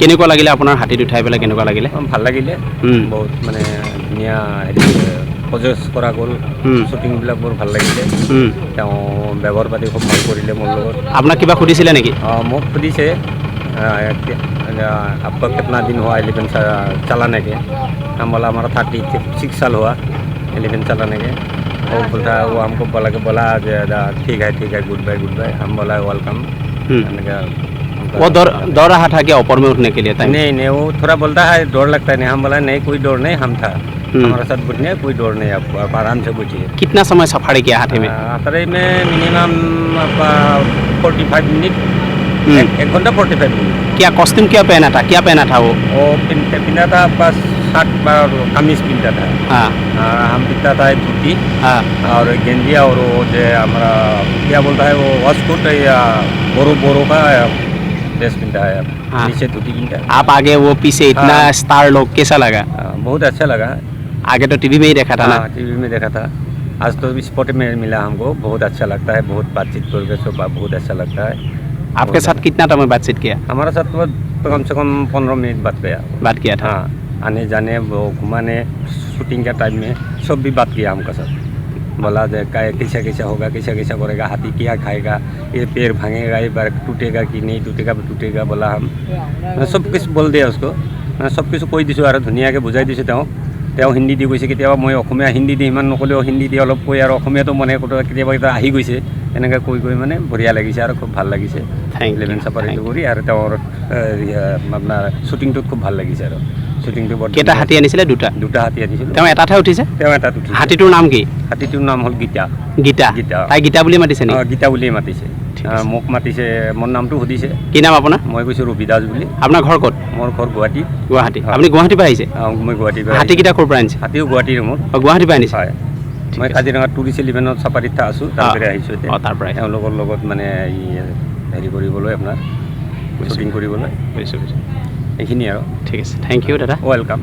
কেনেকুৱা লাগিলে আপোনাৰ হাতীত উঠাই পেলাই কেনেকুৱা লাগিলে? ভাল লাগিলে বহুত মানে ধুনীয়া হেৰি প্ৰজেক্ট কৰা গ'ল শ্বুটিংবিলাক বৰ ভাল লাগিলে তেওঁ ব্যৱহাৰ পাতি খুব ভাল কৰিলে মোৰ লগত আপোনাক কিবা সুধিছিলে নেকি? মোক সুধিছে आपका कितना दिन हुआ एलिफेंट चलाने के हम बोला हमारा 36 साल हुआ एलिफेंट चलाने के वो बोलता वो हमको बोला ठीक है गुड बाय हम बोला वेलकम वो दौड़ रहा था क्या ऊपर में उठने के लिए? नहीं वो थोड़ा बोलता है डर लगता है नहीं हम बोला नहीं कोई डर नहीं हम था हमारे साथ बैठने कोई डर नहीं आपको आप आराम से बैठिए कितना समय सफारी किया हाथी में? हाथी में मिनिमम 45 मिनट 1 घंटा 45 मिनट क्या कॉस्ट्यूम क्या पहना था वो पिंदा था आपका शर्ट और कमीज पिंदा था हम पिंदा था धोती और गेंजिया और वो जो हमारा क्या बोलता है वो वॉस्कोट या बोरो का ड्रेस पिंदा है नीचे धोती पिंदा आप आगे वो पीछे इतना स्टार लोग कैसा लगा? बहुत अच्छा लगा आगे तो टीवी में ही देखा था ना? टीवी में देखा था आज तो स्पॉट में मिला हमको बहुत अच्छा लगता है बहुत बातचीत करके सब बहुत अच्छा लगता है आपके साथ कितना टाइम में बातचीत किया? हमारा साथ तो कम से कम 15 मिनट बात किया था आने जाने वो घुमाने शूटिंग के टाइम में सब भी बात किया हमका साथ बोला कैसा होगा कैसा करेगा हाथी क्या खाएगा ये पैर भांगेगा ये बार टूटेगा कि नहीं टूटेगा बोला हम सब कुछ बोल दिया उसको सब कुछ কৈ দিছোঁ আৰু ধুনীয়াকৈ বুজাই দিছোঁ তেওঁ হিন্দী দি কৈছে কেতিয়াবা মই অসমীয়া হিন্দী দি ইমান নকলেও হিন্দী দি অলপ কৈ আৰু অসমীয়াটো মানে কেতিয়াবা আহি গৈছে এনেকৈ কৈ মানে বঢ়িয়া লাগিছে আৰু খুব ভাল লাগিছে এলিফেণ্ট চাফাৰীটো কৰি আৰু তেওঁৰ আপোনাৰ শ্বুটিংটোত খুব ভাল লাগিছে আৰু শ্বুটিংটো বৰ কেইটা হাতী আনিছিলে? দুটা হাতী আনিছিলোঁ তেওঁ এটাতহে উঠিছে? তেওঁ এটাত উঠিছে হাতীটোৰ নাম কি? হাতীটোৰ নাম হ'ল গীতা তাই গীতা বুলি মাতিছে নেকি? গীতা বুলিয়ে মাতিছে মোক মাতিছে মোৰ নামটো সুধিছে কি নাম আপোনাৰ? মই কৈছোঁ ৰবি দাস বুলি আপোনাৰ ঘৰ ক'ত? মোৰ ঘৰ গুৱাহাটী আপুনি গুৱাহাটীৰ পৰা আহিছে? মই গুৱাহাটীৰ পৰা হাতীকেইটা ক'ৰ পৰা আনিছে? হাতীও গুৱাহাটীৰ মোৰ গুৱাহাটীৰ পৰা আনিছে হয় মই কাজিৰঙা টুৰিষ্ট এলিভেনত চাফাৰীত আছোঁ তাৰ পৰা আহিছোঁ এতিয়া তাৰ পৰাই তেওঁলোকৰ লগত মানে হেৰি কৰিবলৈ আপোনাৰ শ্বুটিং কৰিবলৈ এইখিনি আৰু ঠিক আছে থেংক ইউ দাদা ৱেলকাম